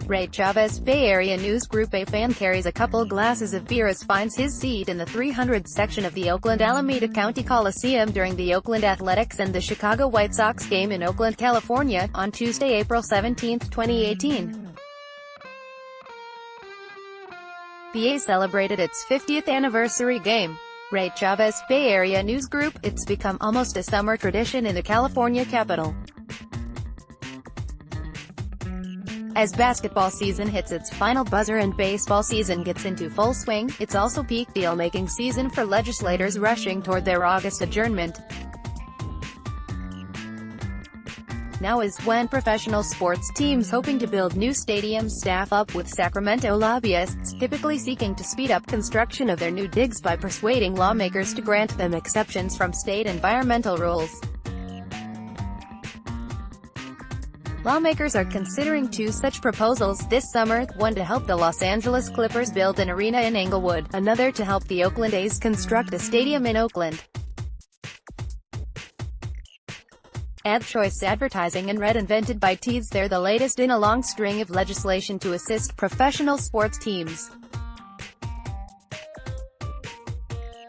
Ray Chavez, Bay Area News Group. A fan carries a couple glasses of beer as finds his seat in the 300th section of the Oakland Alameda County Coliseum during the Oakland Athletics and the Chicago White Sox game in Oakland, California, on Tuesday, April 17, 2018. The A celebrated its 50th anniversary game. Ray Chavez, Bay Area News Group. It's become almost a summer tradition in the California capital. As basketball season hits its final buzzer and baseball season gets into full swing, it's also peak deal-making season for legislators rushing toward their August adjournment. Now is when professional sports teams hoping to build new stadiums staff up with Sacramento lobbyists, typically seeking to speed up construction of their new digs by persuading lawmakers to grant them exceptions from state environmental rules. Lawmakers are considering two such proposals this summer, one to help the Los Angeles Clippers build an arena in Inglewood, another to help the Oakland A's construct a stadium in Oakland. Ad choice advertising and red invented by Tees. They're the latest in a long string of legislation to assist professional sports teams.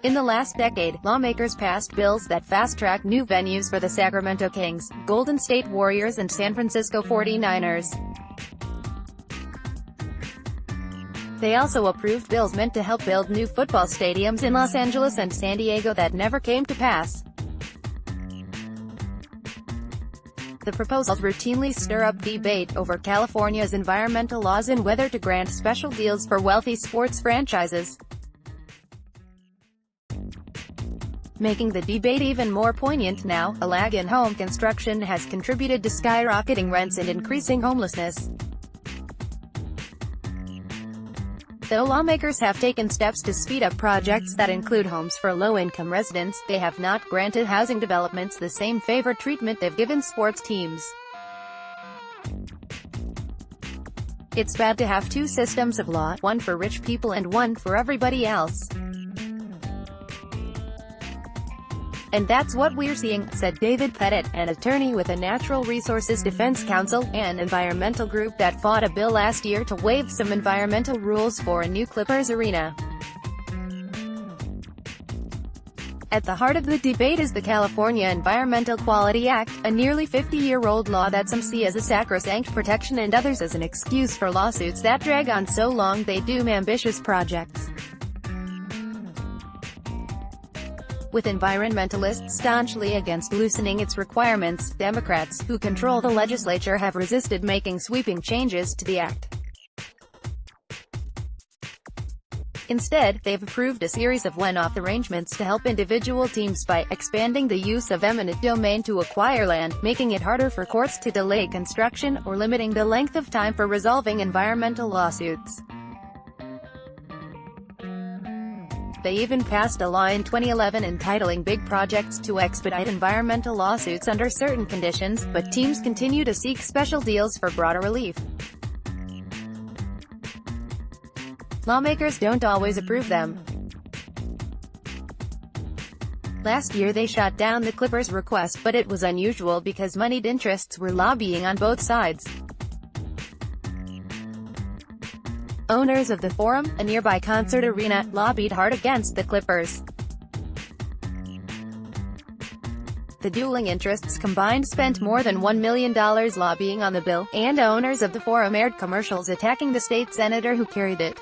In the last decade, lawmakers passed bills that fast-track new venues for the Sacramento Kings, Golden State Warriors and San Francisco 49ers. They also approved bills meant to help build new football stadiums in Los Angeles and San Diego that never came to pass. The proposals routinely stir up debate over California's environmental laws and whether to grant special deals for wealthy sports franchises. Making the debate even more poignant now, a lag in home construction has contributed to skyrocketing rents and increasing homelessness. Though lawmakers have taken steps to speed up projects that include homes for low-income residents, they have not granted housing developments the same favored treatment they've given sports teams. It's bad to have two systems of law, one for rich people and one for everybody else. And that's what we're seeing, said David Pettit, an attorney with the Natural Resources Defense Council, an environmental group that fought a bill last year to waive some environmental rules for a new Clippers arena. At the heart of the debate is the California Environmental Quality Act, a nearly 50-year-old law that some see as a sacrosanct protection and others as an excuse for lawsuits that drag on so long they doom ambitious projects. With environmentalists staunchly against loosening its requirements, Democrats, who control the legislature, have resisted making sweeping changes to the act. Instead, they've approved a series of one-off arrangements to help individual teams by expanding the use of eminent domain to acquire land, making it harder for courts to delay construction, or limiting the length of time for resolving environmental lawsuits. They even passed a law in 2011 entitling big projects to expedite environmental lawsuits under certain conditions, but teams continue to seek special deals for broader relief. Lawmakers don't always approve them. Last year they shot down the Clippers' request, but it was unusual because moneyed interests were lobbying on both sides. Owners of the Forum, a nearby concert arena, lobbied hard against the Clippers. The dueling interests combined spent more than $1 million lobbying on the bill, and owners of the Forum aired commercials attacking the state senator who carried it.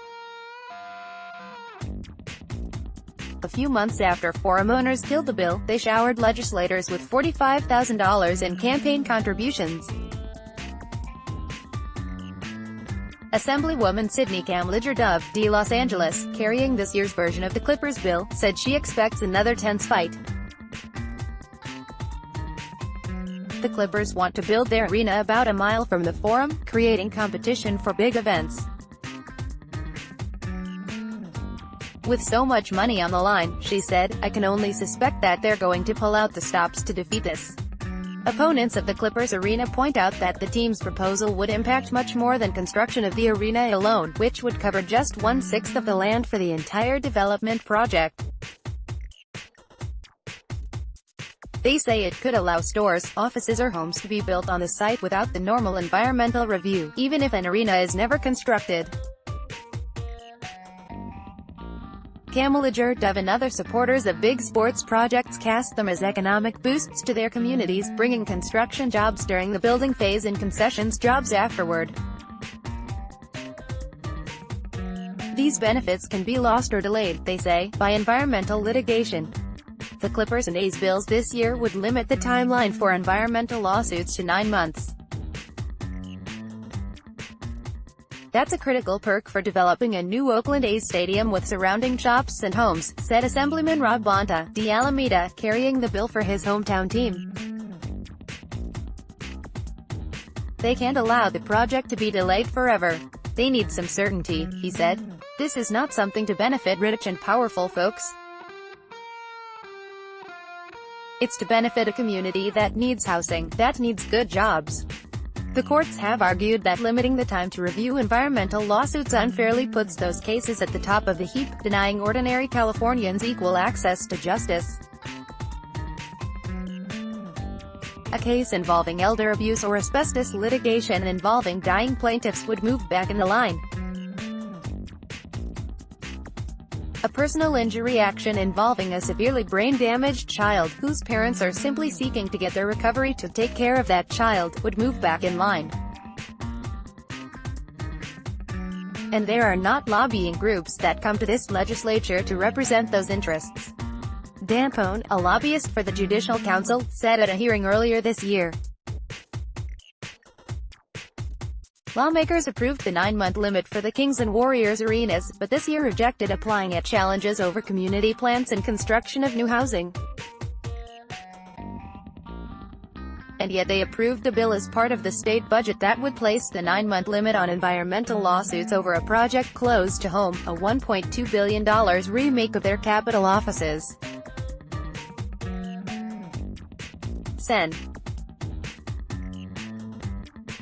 A few months after Forum owners killed the bill, they showered legislators with $45,000 in campaign contributions. Assemblywoman Sidney Kamliger, dubbed the Los Angeles, carrying this year's version of the Clippers bill, said she expects another tense fight. The Clippers want to build their arena about a mile from the Forum, creating competition for big events. With so much money on the line, she said, I can only suspect that they're going to pull out the stops to defeat this. Opponents of the Clippers arena point out that the team's proposal would impact much more than construction of the arena alone, which would cover just 1/6 of the land for the entire development project. They say it could allow stores, offices or homes to be built on the site without the normal environmental review, even if an arena is never constructed. Dove and other supporters of big sports projects cast them as economic boosts to their communities, bringing construction jobs during the building phase and concessions jobs afterward. These benefits can be lost or delayed, they say, by environmental litigation. The Clippers and A's bills this year would limit the timeline for environmental lawsuits to 9 months. That's a critical perk for developing a new Oakland A's stadium with surrounding shops and homes, said Assemblyman Rob Bonta, de Alameda, carrying the bill for his hometown team. They can't allow the project to be delayed forever. They need some certainty, he said. This is not something to benefit rich and powerful folks. It's to benefit a community that needs housing, that needs good jobs. The courts have argued that limiting the time to review environmental lawsuits unfairly puts those cases at the top of the heap, denying ordinary Californians equal access to justice. A case involving elder abuse or asbestos litigation involving dying plaintiffs would move back in the line. A personal injury action involving a severely brain-damaged child, whose parents are simply seeking to get their recovery to take care of that child, would move back in line. And there are not lobbying groups that come to this legislature to represent those interests. Dan Pone, a lobbyist for the Judicial Council, said at a hearing earlier this year. Lawmakers approved the 9-month limit for the Kings and Warriors arenas, but this year rejected applying it challenges over community plans and construction of new housing. And yet they approved a bill as part of the state budget that would place the 9-month limit on environmental lawsuits over a project close to home, a $1.2 billion remake of their Capitol offices. Sen.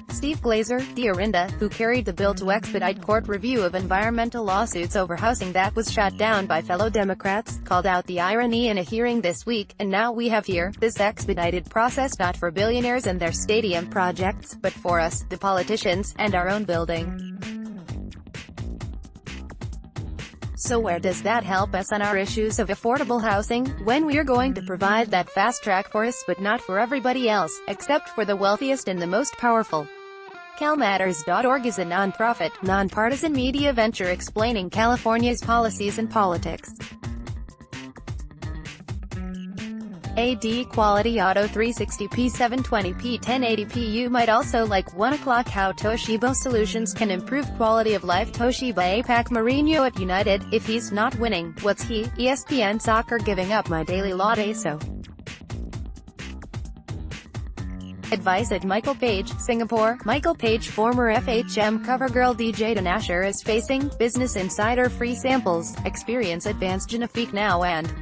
Steve Glazer, de Orinda, who carried the bill to expedite court review of environmental lawsuits over housing that was shot down by fellow Democrats, called out the irony in a hearing this week. And now we have here, this expedited process not for billionaires and their stadium projects, but for us, the politicians, and our own building. So where does that help us on our issues of affordable housing, when we're going to provide that fast track for us but not for everybody else, except for the wealthiest and the most powerful? CalMatters.org is a non-profit, nonpartisan media venture explaining California's policies and politics. AD Quality Auto 360p 720p 1080p. You might also like 1 o'clock how Toshiba Solutions can improve quality of life. Toshiba APAC Mourinho at United, if he's not winning, what's he? ESPN Soccer giving up my daily latte so. Advice at Michael Page, Singapore. Michael Page, former FHM covergirl DJ Dan Asher, is facing Business Insider free samples. Experience advanced Genifique now and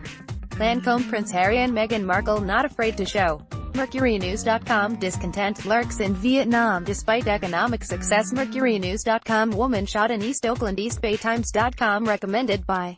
Lancome. Prince Harry and Meghan Markle not afraid to show. MercuryNews.com. Discontent lurks in Vietnam despite economic success. MercuryNews.com. Woman shot in East Oakland. EastBayTimes.com. Recommended by